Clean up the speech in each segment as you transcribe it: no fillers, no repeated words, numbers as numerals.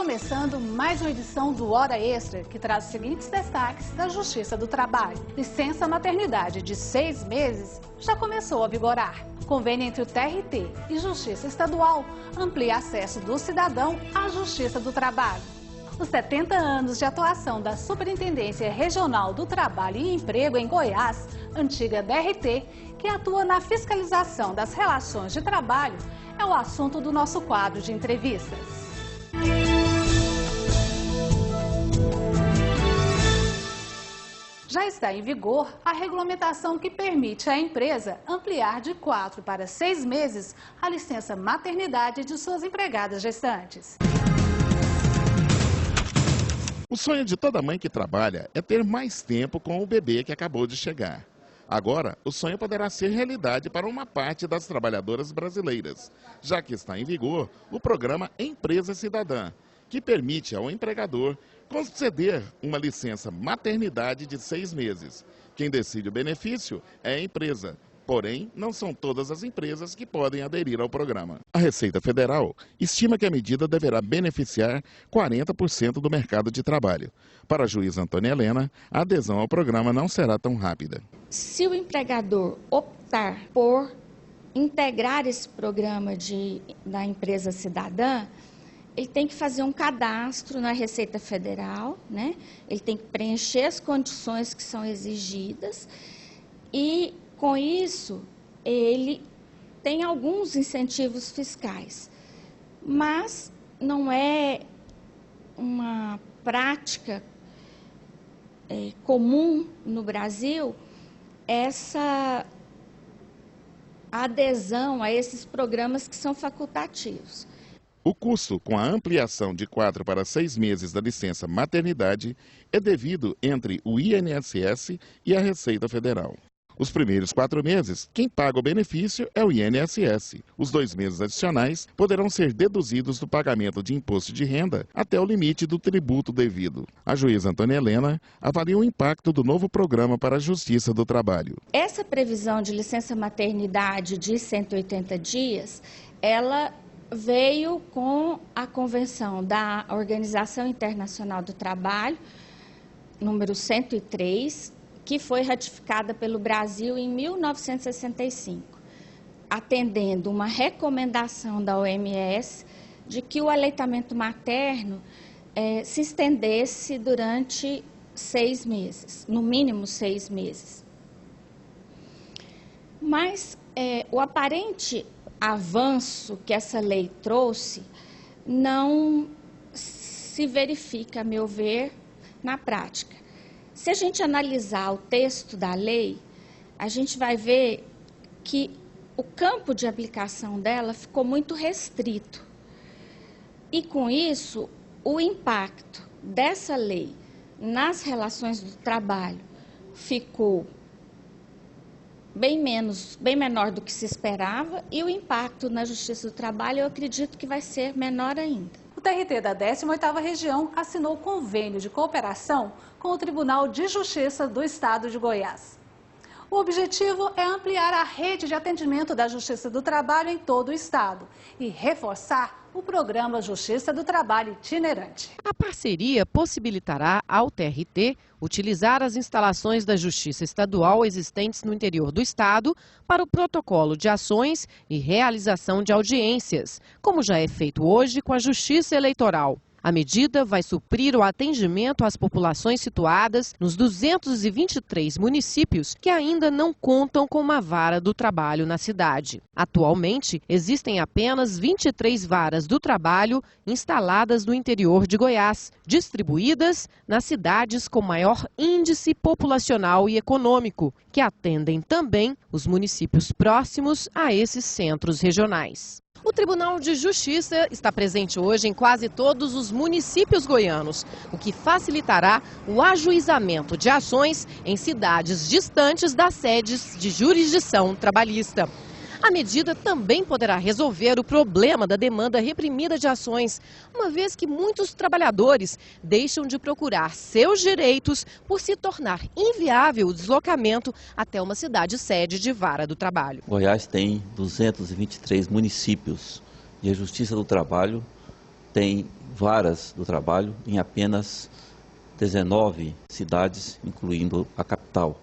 começando mais uma edição do Hora Extra, que traz os seguintes destaques da Justiça do Trabalho. Licença maternidade de 6 meses já começou a vigorar. Convênio entre o TRT e Justiça Estadual amplia acesso do cidadão à Justiça do Trabalho. Os 70 anos de atuação da Superintendência Regional do Trabalho e Emprego em Goiás, antiga DRT, que atua na fiscalização das relações de trabalho, é o assunto do nosso quadro de entrevistas. Já está em vigor a regulamentação que permite à empresa ampliar de 4 para 6 meses a licença maternidade de suas empregadas gestantes. O sonho de toda mãe que trabalha é ter mais tempo com o bebê que acabou de chegar. Agora, o sonho poderá ser realidade para uma parte das trabalhadoras brasileiras, já que está em vigor o programa Empresa Cidadã, que permite ao empregador conceder uma licença maternidade de 6 meses. Quem decide o benefício é a empresa. Porém, não são todas as empresas que podem aderir ao programa. A Receita Federal estima que a medida deverá beneficiar 40% do mercado de trabalho. Para a juíza Antônia Helena, a adesão ao programa não será tão rápida. Se o empregador optar por integrar esse programa da empresa cidadã, ele tem que fazer um cadastro na Receita Federal, né? Ele tem que preencher as condições que são exigidas e, com isso, ele tem alguns incentivos fiscais, mas não é uma prática comum no Brasil essa adesão a esses programas que são facultativos. O custo com a ampliação de 4 para 6 meses da licença maternidade é devido entre o INSS e a Receita Federal. Os primeiros 4 meses, quem paga o benefício é o INSS. Os 2 meses adicionais poderão ser deduzidos do pagamento de imposto de renda até o limite do tributo devido. A juíza Antônia Helena avalia o impacto do novo programa para a Justiça do Trabalho. Essa previsão de licença maternidade de 180 dias, ela veio com a Convenção da Organização Internacional do Trabalho, número 103, que foi ratificada pelo Brasil em 1965, atendendo uma recomendação da OMS de que o aleitamento materno se estendesse durante 6 meses, no mínimo 6 meses. Mas o aparente avanço que essa lei trouxe não se verifica, a meu ver, na prática. Se a gente analisar o texto da lei, a gente vai ver que o campo de aplicação dela ficou muito restrito. E, com isso, o impacto dessa lei nas relações do trabalho ficou bem menor do que se esperava, e o impacto na Justiça do Trabalho, eu acredito que vai ser menor ainda. O TRT da 18ª Região assinou convênio de cooperação com o Tribunal de Justiça do Estado de Goiás. O objetivo é ampliar a rede de atendimento da Justiça do Trabalho em todo o estado e reforçar o programa Justiça do Trabalho itinerante. A parceria possibilitará ao TRT utilizar as instalações da Justiça Estadual existentes no interior do estado para o protocolo de ações e realização de audiências, como já é feito hoje com a Justiça Eleitoral. A medida vai suprir o atendimento às populações situadas nos 223 municípios que ainda não contam com uma vara do trabalho na cidade. Atualmente, existem apenas 23 varas do trabalho instaladas no interior de Goiás, distribuídas nas cidades com maior índice populacional e econômico, que atendem também os municípios próximos a esses centros regionais. O Tribunal de Justiça está presente hoje em quase todos os municípios goianos, o que facilitará o ajuizamento de ações em cidades distantes das sedes de jurisdição trabalhista. A medida também poderá resolver o problema da demanda reprimida de ações, uma vez que muitos trabalhadores deixam de procurar seus direitos por se tornar inviável o deslocamento até uma cidade sede de vara do trabalho. Goiás tem 223 municípios e a Justiça do Trabalho tem varas do trabalho em apenas 19 cidades, incluindo a capital.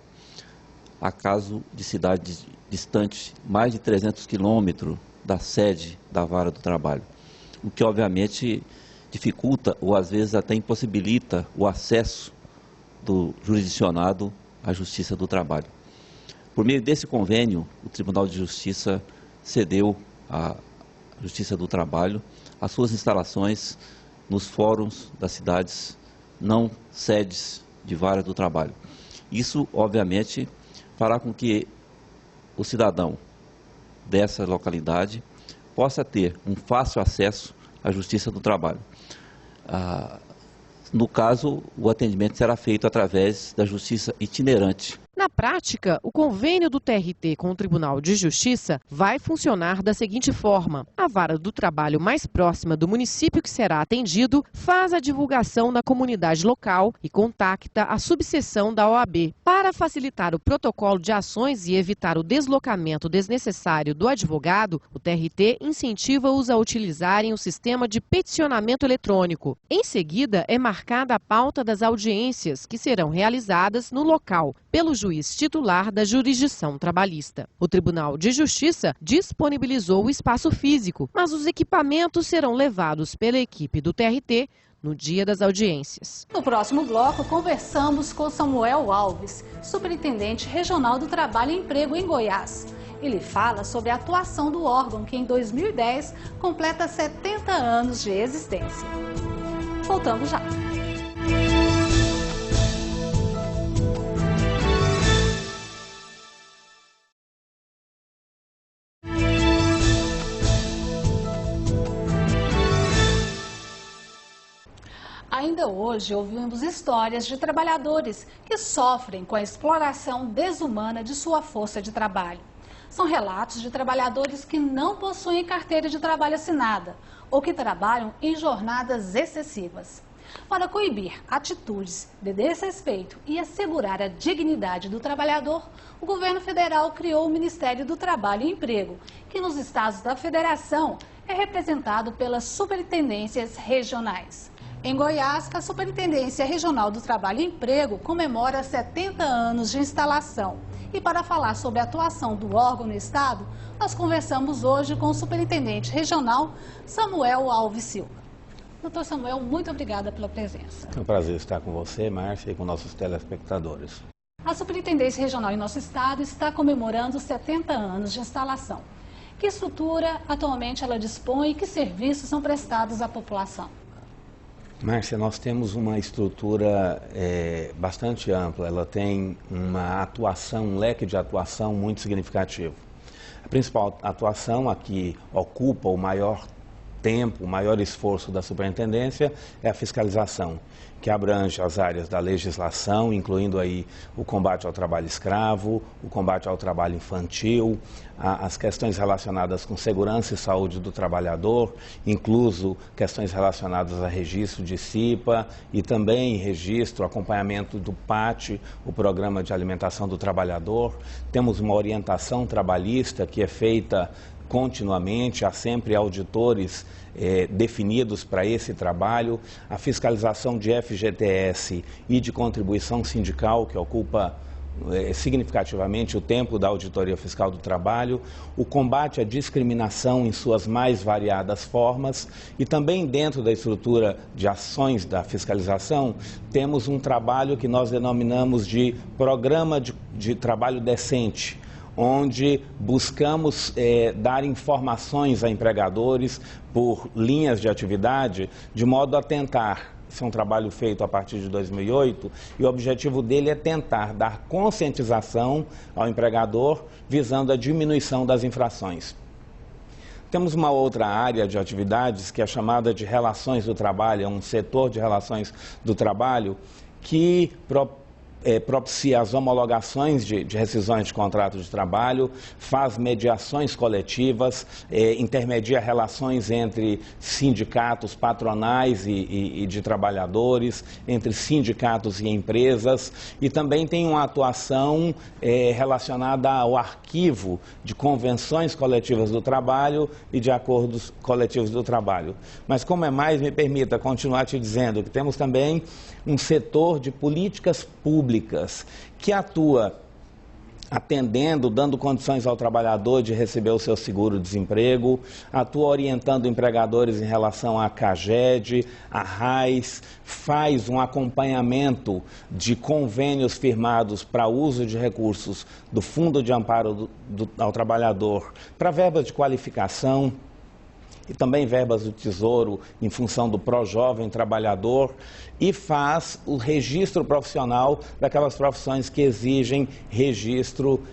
Há caso de cidades distantes, mais de 300 quilômetros da sede da vara do trabalho, o que obviamente dificulta ou às vezes até impossibilita o acesso do jurisdicionado à Justiça do Trabalho. Por meio desse convênio, o Tribunal de Justiça cedeu à Justiça do Trabalho as suas instalações nos fóruns das cidades não sedes de vara do trabalho. Isso, obviamente, fará com que o cidadão dessa localidade possa ter um fácil acesso à Justiça do Trabalho. No caso, o atendimento será feito através da Justiça itinerante. Na prática, o convênio do TRT com o Tribunal de Justiça vai funcionar da seguinte forma: a vara do trabalho mais próxima do município que será atendido faz a divulgação na comunidade local e contacta a subseção da OAB. Para facilitar o protocolo de ações e evitar o deslocamento desnecessário do advogado, o TRT incentiva-os a utilizarem o sistema de peticionamento eletrônico. Em seguida, é marcada a pauta das audiências que serão realizadas no local pelo juiz titular da jurisdição trabalhista. O Tribunal de Justiça disponibilizou o espaço físico, mas os equipamentos serão levados pela equipe do TRT no dia das audiências. No próximo bloco, conversamos com Samuel Alves, superintendente regional do Trabalho e Emprego em Goiás. Ele fala sobre a atuação do órgão que em 2010 completa 70 anos de existência. Voltamos já. Ainda hoje ouvimos histórias de trabalhadores que sofrem com a exploração desumana de sua força de trabalho. São relatos de trabalhadores que não possuem carteira de trabalho assinada ou que trabalham em jornadas excessivas. Para coibir atitudes de desrespeito e assegurar a dignidade do trabalhador, o governo federal criou o Ministério do Trabalho e Emprego, que nos estados da federação é representado pelas superintendências regionais. Em Goiás, a Superintendência Regional do Trabalho e Emprego comemora 70 anos de instalação. E para falar sobre a atuação do órgão no estado, nós conversamos hoje com o Superintendente Regional Samuel Alves Silva. Doutor Samuel, muito obrigada pela presença. É um prazer estar com você, Márcia, e com nossos telespectadores. A Superintendência Regional em nosso estado está comemorando 70 anos de instalação. Que estrutura atualmente ela dispõe e que serviços são prestados à população? Márcia, nós temos uma estrutura bastante ampla, ela tem uma atuação, um leque de atuação muito significativo. A principal atuação, a que ocupa o maior tempo, o maior esforço da superintendência, é a fiscalização, que abrange as áreas da legislação, incluindo aí o combate ao trabalho escravo, o combate ao trabalho infantil, as questões relacionadas com segurança e saúde do trabalhador, incluso questões relacionadas a registro de CIPA e também registro, acompanhamento do PAT, o Programa de Alimentação do Trabalhador. Temos uma orientação trabalhista que é feita continuamente, há sempre auditores definidos para esse trabalho, a fiscalização de FGTS e de contribuição sindical, que ocupa significativamente o tempo da Auditoria Fiscal do Trabalho, o combate à discriminação em suas mais variadas formas e também dentro da estrutura de ações da fiscalização, temos um trabalho que nós denominamos de Programa de Trabalho Decente, onde buscamos dar informações a empregadores por linhas de atividade, de modo a tentar, esse é um trabalho feito a partir de 2008, e o objetivo dele é tentar dar conscientização ao empregador, visando a diminuição das infrações. Temos uma outra área de atividades que é chamada de relações do trabalho, é um setor de relações do trabalho que propicia as homologações de rescisões de contrato de trabalho, faz mediações coletivas, intermedia relações entre sindicatos patronais e de trabalhadores, entre sindicatos e empresas, e também tem uma atuação relacionada ao arquivo de convenções coletivas do trabalho e de acordos coletivos do trabalho. Mas como é mais, me permita continuar te dizendo que temos também um setor de políticas públicas que atua atendendo, dando condições ao trabalhador de receber o seu seguro-desemprego, atua orientando empregadores em relação à CAGED, à RAIS, faz um acompanhamento de convênios firmados para uso de recursos do Fundo de Amparo ao Trabalhador, para verbas de qualificação, e também verbas do Tesouro em função do Projovem Trabalhador, e faz o registro profissional daquelas profissões que exigem registro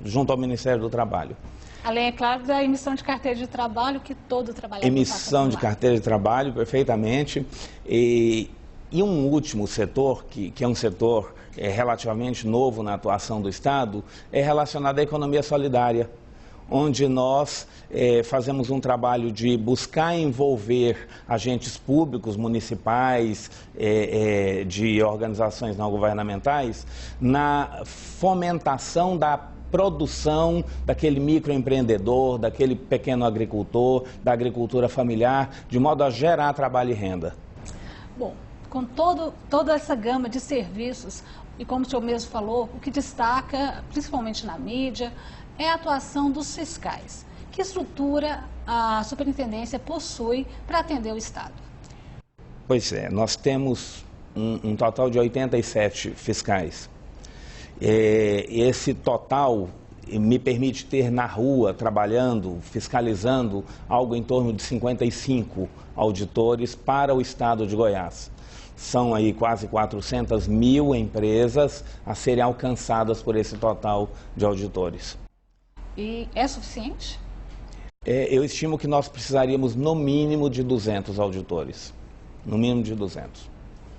junto ao Ministério do Trabalho. Além, é claro, da emissão de carteira de trabalho, que todo trabalhador Emissão de carteira de trabalho, perfeitamente. E um último setor, que é um setor relativamente novo na atuação do Estado, é relacionado à economia solidária, onde nós fazemos um trabalho de buscar envolver agentes públicos, municipais, de organizações não governamentais, na fomentação da produção daquele microempreendedor, daquele pequeno agricultor, da agricultura familiar, de modo a gerar trabalho e renda. Bom, com toda essa gama de serviços, e como o senhor mesmo falou, o que destaca, principalmente na mídia, é a atuação dos fiscais. Que estrutura a superintendência possui para atender o Estado? Pois é, nós temos um total de 87 fiscais. Esse total me permite ter na rua, trabalhando, fiscalizando, algo em torno de 55 auditores para o Estado de Goiás. São aí quase 400 mil empresas a serem alcançadas por esse total de auditores. E é suficiente? Eu estimo que nós precisaríamos no mínimo de 200 auditores. No mínimo de 200.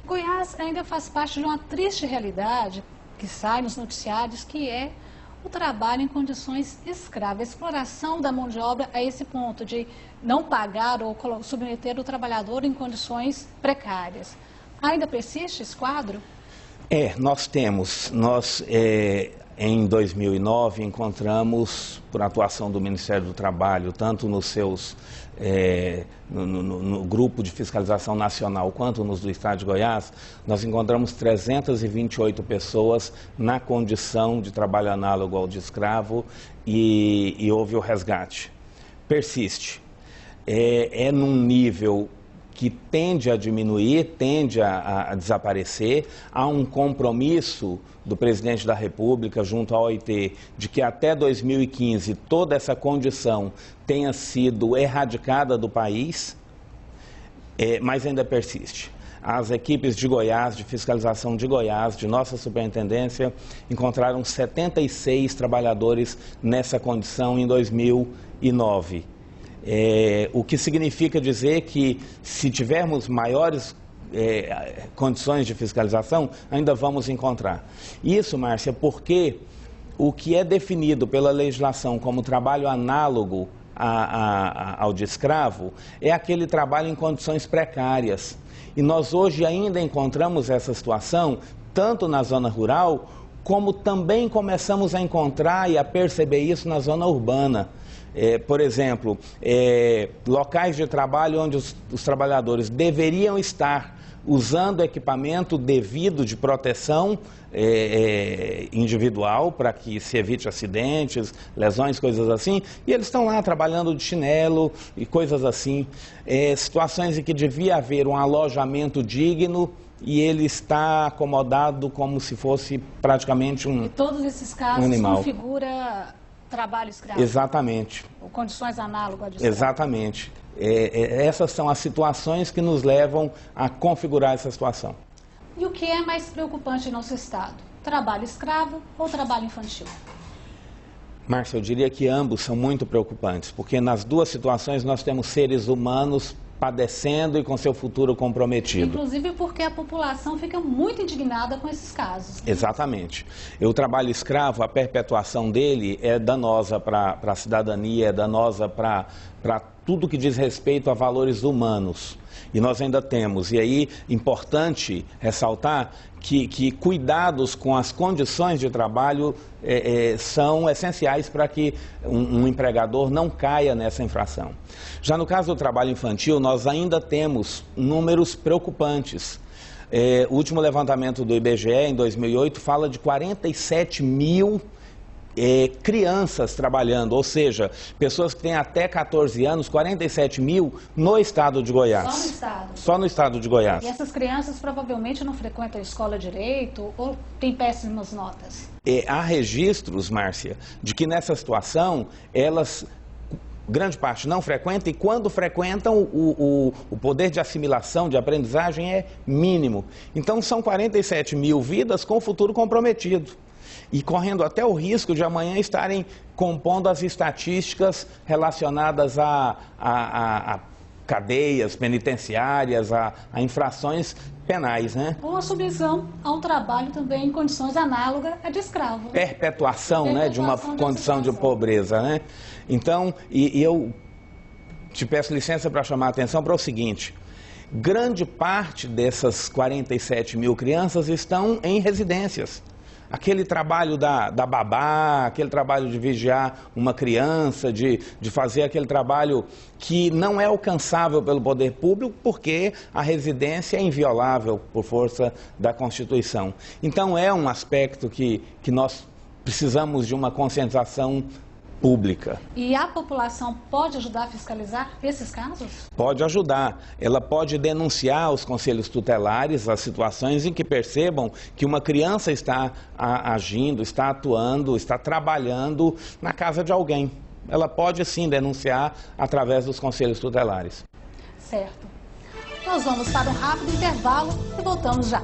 Goiás ainda faz parte de uma triste realidade que sai nos noticiários, que é o trabalho em condições escravas, a exploração da mão de obra a esse ponto de não pagar ou submeter o trabalhador em condições precárias. Ainda persiste esse quadro? Nós temos. Em 2009, encontramos, por atuação do Ministério do Trabalho, tanto nos seus, no Grupo de Fiscalização Nacional, quanto nos do Estado de Goiás, nós encontramos 328 pessoas na condição de trabalho análogo ao de escravo e houve o resgate. Persiste. É num nível que tende a diminuir, tende a desaparecer. Há um compromisso do presidente da República junto à OIT de que até 2015 toda essa condição tenha sido erradicada do país, mas ainda persiste. As equipes de Goiás, de fiscalização de Goiás, de nossa superintendência, encontraram 76 trabalhadores nessa condição em 2009. O que significa dizer que, se tivermos maiores condições de fiscalização, ainda vamos encontrar. Isso, Márcia, porque o que é definido pela legislação como trabalho análogo ao de escravo é aquele trabalho em condições precárias. E nós hoje ainda encontramos essa situação, tanto na zona rural, como também começamos a encontrar e a perceber isso na zona urbana. Por exemplo, locais de trabalho onde os trabalhadores deveriam estar usando equipamento devido de proteção individual para que se evite acidentes, lesões, coisas assim, e eles estão lá trabalhando de chinelo e coisas assim. Situações em que devia haver um alojamento digno e ele está acomodado como se fosse praticamente um animal. E todos esses casos configura trabalho escravo? Exatamente. Ou condições análogas de escravo? Exatamente. Essas são as situações que nos levam a configurar essa situação. E o que é mais preocupante no nosso Estado? Trabalho escravo ou trabalho infantil? Márcia, eu diria que ambos são muito preocupantes, porque nas duas situações nós temos seres humanos padecendo e com seu futuro comprometido. Inclusive porque a população fica muito indignada com esses casos. Exatamente. O trabalho escravo, a perpetuação dele é danosa para a cidadania, é danosa para tudo que diz respeito a valores humanos. E nós ainda temos, e aí importante ressaltar que cuidados com as condições de trabalho são essenciais para que um empregador não caia nessa infração. Já no caso do trabalho infantil, nós ainda temos números preocupantes. O último levantamento do IBGE, em 2008, fala de 47 mil crianças trabalhando, ou seja, pessoas que têm até 14 anos, 47 mil no estado de Goiás. Só no estado? Só no estado de Goiás. E essas crianças provavelmente não frequentam a escola direito ou têm péssimas notas? Há registros, Márcia, de que nessa situação elas, grande parte, não frequentam, e quando frequentam o poder de assimilação, de aprendizagem é mínimo. Então são 47 mil vidas com o futuro comprometido. E correndo até o risco de amanhã estarem compondo as estatísticas relacionadas a cadeias penitenciárias, a infrações penais, né? Ou a submissão a um trabalho também em condições análogas a de escravo. Perpetuação, né, de uma condição de pobreza, né? Então, e eu te peço licença para chamar a atenção para o seguinte: grande parte dessas 47 mil crianças estão em residências. Aquele trabalho da babá, aquele trabalho de vigiar uma criança, de fazer aquele trabalho que não é alcançável pelo poder público, porque a residência é inviolável por força da Constituição. Então é um aspecto que nós precisamos de uma conscientização pública. E a população pode ajudar a fiscalizar esses casos? Pode ajudar. Ela pode denunciar aos conselhos tutelares as situações em que percebam que uma criança está agindo, está atuando, está trabalhando na casa de alguém. Ela pode sim denunciar através dos conselhos tutelares. Certo. Nós vamos para um rápido intervalo e voltamos já.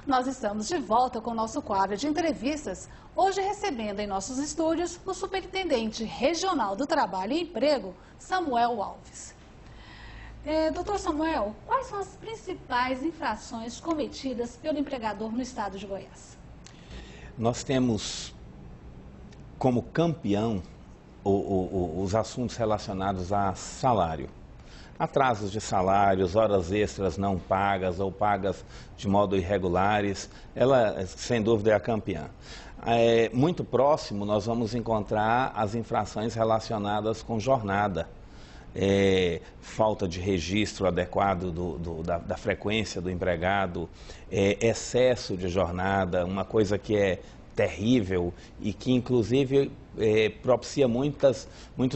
Nós estamos de volta com o nosso quadro de entrevistas, hoje recebendo em nossos estúdios o Superintendente Regional do Trabalho e Emprego, Samuel Alves. Doutor Samuel, quais são as principais infrações cometidas pelo empregador no estado de Goiás? Nós temos como campeão os assuntos relacionados a salário. Atrasos de salários, horas extras não pagas ou pagas de modo irregulares, ela, sem dúvida, é a campeã. Muito próximo, nós vamos encontrar as infrações relacionadas com jornada. Falta de registro adequado da frequência do empregado, excesso de jornada, uma coisa que é terrível e que, inclusive, propicia muitos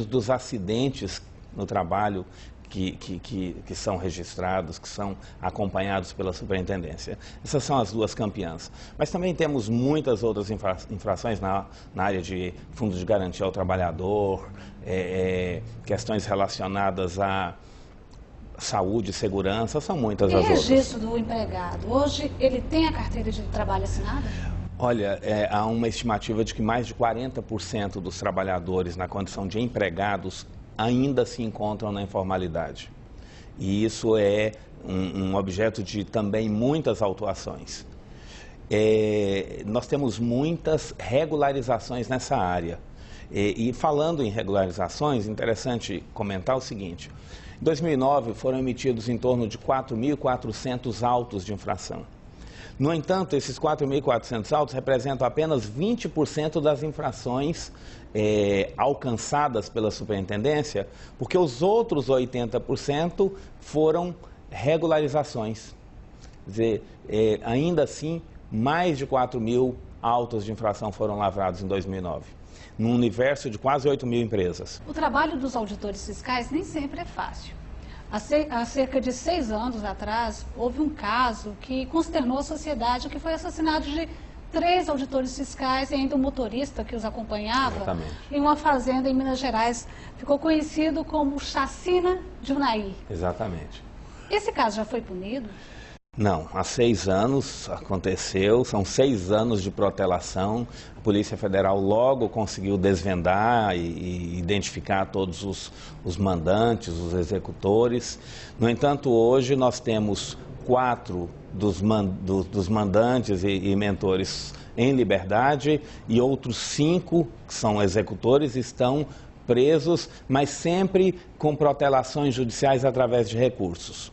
dos acidentes no trabalho que são registrados, que são acompanhados pela superintendência. Essas são as duas campeãs. Mas também temos muitas outras infrações na área de fundo de garantia ao trabalhador, questões relacionadas à saúde, segurança, são muitas as outras. E registro do empregado, hoje ele tem a carteira de trabalho assinada? Olha, há uma estimativa de que mais de 40% dos trabalhadores na condição de empregados ainda se encontram na informalidade. E isso é um objeto de também muitas autuações. Nós temos muitas regularizações nessa área. E falando em regularizações, interessante comentar o seguinte: em 2009 foram emitidos em torno de 4.400 autos de infração. No entanto, esses 4.400 autos representam apenas 20% das infrações alcançadas pela superintendência, porque os outros 80% foram regularizações. Quer dizer, ainda assim, mais de 4.000 autos de infração foram lavrados em 2009, num universo de quase 8.000 empresas. O trabalho dos auditores fiscais nem sempre é fácil. Há cerca de 6 anos atrás, houve um caso que consternou a sociedade, que foi o assassinato de 3 auditores fiscais e ainda um motorista que os acompanhava. Exatamente. Em uma fazenda em Minas Gerais. Ficou conhecido como Chacina de Unai. Exatamente. Esse caso já foi punido? Não, há 6 anos aconteceu, são 6 anos de protelação. A Polícia Federal logo conseguiu desvendar e identificar todos os mandantes, os executores. No entanto, hoje nós temos 4 dos mandantes e mentores em liberdade e outros 5 que são executores estão presos, mas sempre com protelações judiciais através de recursos.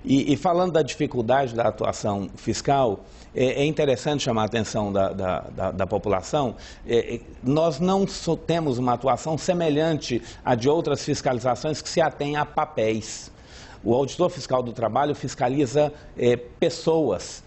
E falando da dificuldade da atuação fiscal, é interessante chamar a atenção da população. Nós não temos uma atuação semelhante à de outras fiscalizações que se atém a papéis. O auditor fiscal do trabalho fiscaliza pessoas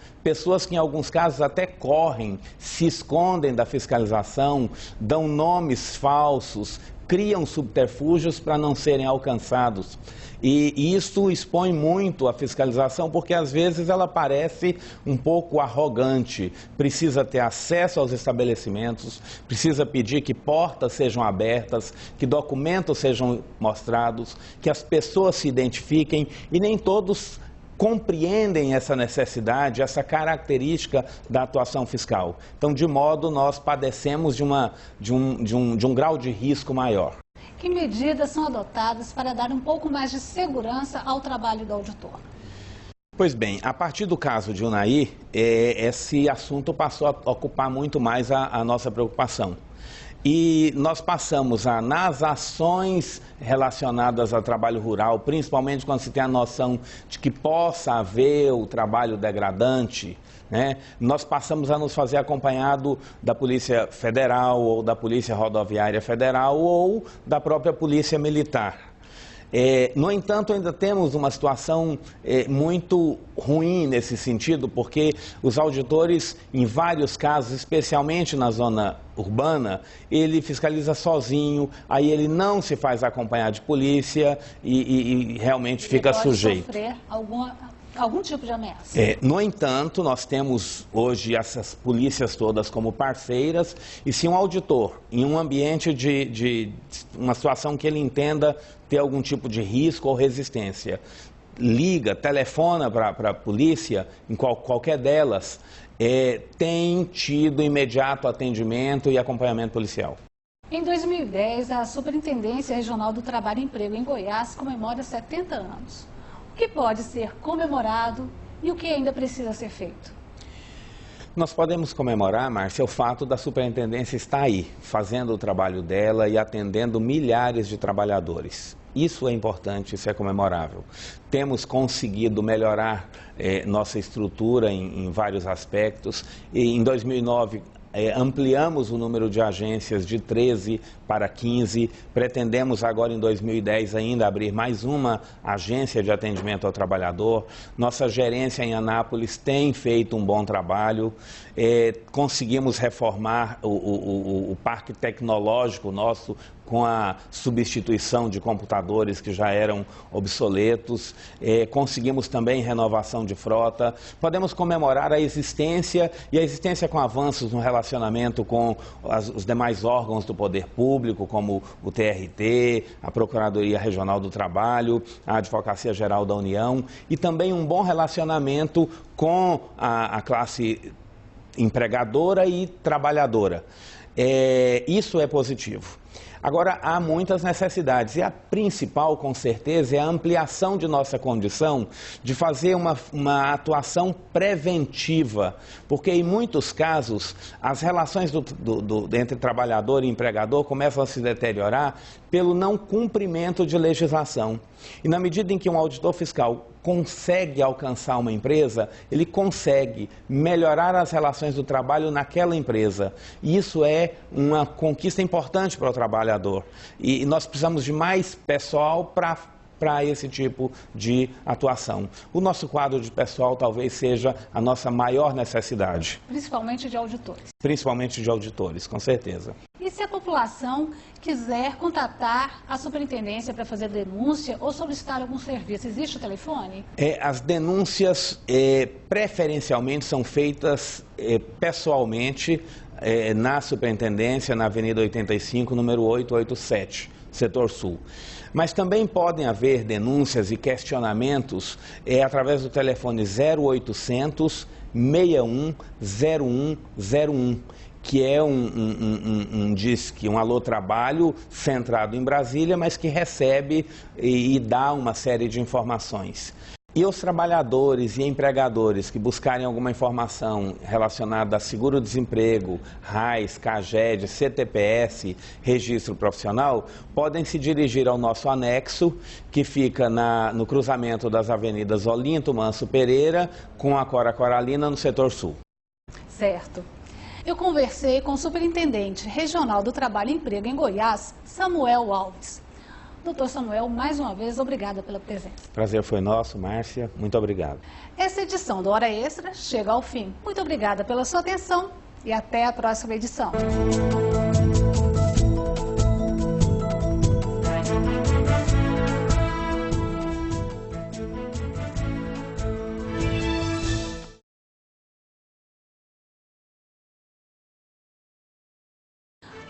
que em alguns casos até correm, se escondem da fiscalização, dão nomes falsos, criam subterfúgios para não serem alcançados. E isso expõe muito a fiscalização, porque às vezes ela parece um pouco arrogante, precisa ter acesso aos estabelecimentos, precisa pedir que portas sejam abertas, que documentos sejam mostrados, que as pessoas se identifiquem, e nem todos compreendem essa necessidade, essa característica da atuação fiscal. Então, de modo, nós padecemos de um grau de risco maior. Que medidas são adotadas para dar um pouco mais de segurança ao trabalho do auditor? Pois bem, a partir do caso de Unai, esse assunto passou a ocupar muito mais a nossa preocupação. E nós passamos nas ações relacionadas ao trabalho rural, principalmente quando se tem a noção de que possa haver o trabalho degradante, né? Nós passamos a nos fazer acompanhado da Polícia Federal ou da Polícia Rodoviária Federal ou da própria Polícia Militar. No entanto, ainda temos uma situação muito ruim nesse sentido, porque os auditores, em vários casos, especialmente na zona urbana, ele fiscaliza sozinho, aí ele não se faz acompanhar de polícia e realmente fica sujeito. Ele pode sofrer algum tipo de ameaça. No entanto, nós temos hoje essas polícias todas como parceiras, e se um auditor, em um ambiente de uma situação que ele entenda ter algum tipo de risco ou resistência, liga, telefona para a polícia, em qualquer delas, tem tido imediato atendimento e acompanhamento policial. Em 2010, a Superintendência Regional do Trabalho e Emprego em Goiás comemora 70 anos. O que pode ser comemorado e o que ainda precisa ser feito? Nós podemos comemorar, Márcia, o fato da superintendência estar aí, fazendo o trabalho dela e atendendo milhares de trabalhadores. Isso é importante, isso é comemorável. Temos conseguido melhorar nossa estrutura em vários aspectos. E em 2009, ampliamos o número de agências de 13 para 15, pretendemos agora em 2010 ainda abrir mais uma agência de atendimento ao trabalhador. Nossa gerência em Anápolis tem feito um bom trabalho, conseguimos reformar o parque tecnológico nosso com a substituição de computadores que já eram obsoletos, conseguimos também renovação de frota. Podemos comemorar a existência com avanços no relacionamento com os demais órgãos do poder público, como o TRT, a Procuradoria Regional do Trabalho, a Advocacia Geral da União, e também um bom relacionamento com a classe empregadora e trabalhadora. Isso é positivo. Agora, há muitas necessidades e a principal, com certeza, é a ampliação de nossa condição de fazer uma atuação preventiva, porque em muitos casos as relações entre trabalhador e empregador começam a se deteriorar pelo não cumprimento de legislação. E na medida em que um auditor fiscal consegue alcançar uma empresa, ele consegue melhorar as relações do trabalho naquela empresa. E isso é uma conquista importante para o trabalhador. E nós precisamos de mais pessoal para esse tipo de atuação. O nosso quadro de pessoal talvez seja a nossa maior necessidade. Principalmente de auditores. Principalmente de auditores, com certeza. E se a população quiser contatar a superintendência para fazer denúncia ou solicitar algum serviço, existe o telefone? As denúncias preferencialmente são feitas pessoalmente na superintendência, na Avenida 85, número 887. setor sul. Mas também podem haver denúncias e questionamentos através do telefone 0800 61 0101, que é um DISC, um alô trabalho centrado em Brasília, mas que recebe e dá uma série de informações. E os trabalhadores e empregadores que buscarem alguma informação relacionada a seguro-desemprego, RAIS, CAGED, CTPS, registro profissional, podem se dirigir ao nosso anexo, que fica no cruzamento das avenidas Olinto Manso Pereira com a Cora Coralina, no setor sul. Certo. Eu conversei com o Superintendente Regional do Trabalho e Emprego em Goiás, Samuel Alves. Doutor Samuel, mais uma vez, obrigada pela presença. Prazer foi nosso, Márcia. Muito obrigado. Essa edição do Hora Extra chega ao fim. Muito obrigada pela sua atenção e até a próxima edição.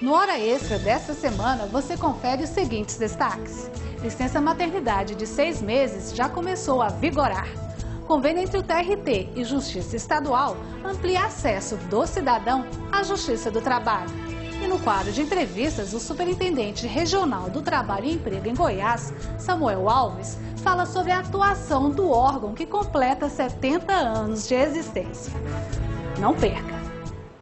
No Hora Extra desta semana, você confere os seguintes destaques. Licença maternidade de 6 meses já começou a vigorar. Convênio entre o TRT e Justiça Estadual amplia acesso do cidadão à Justiça do Trabalho. E no quadro de entrevistas, o Superintendente Regional do Trabalho e Emprego em Goiás, Samuel Alves, fala sobre a atuação do órgão que completa 70 anos de existência. Não perca!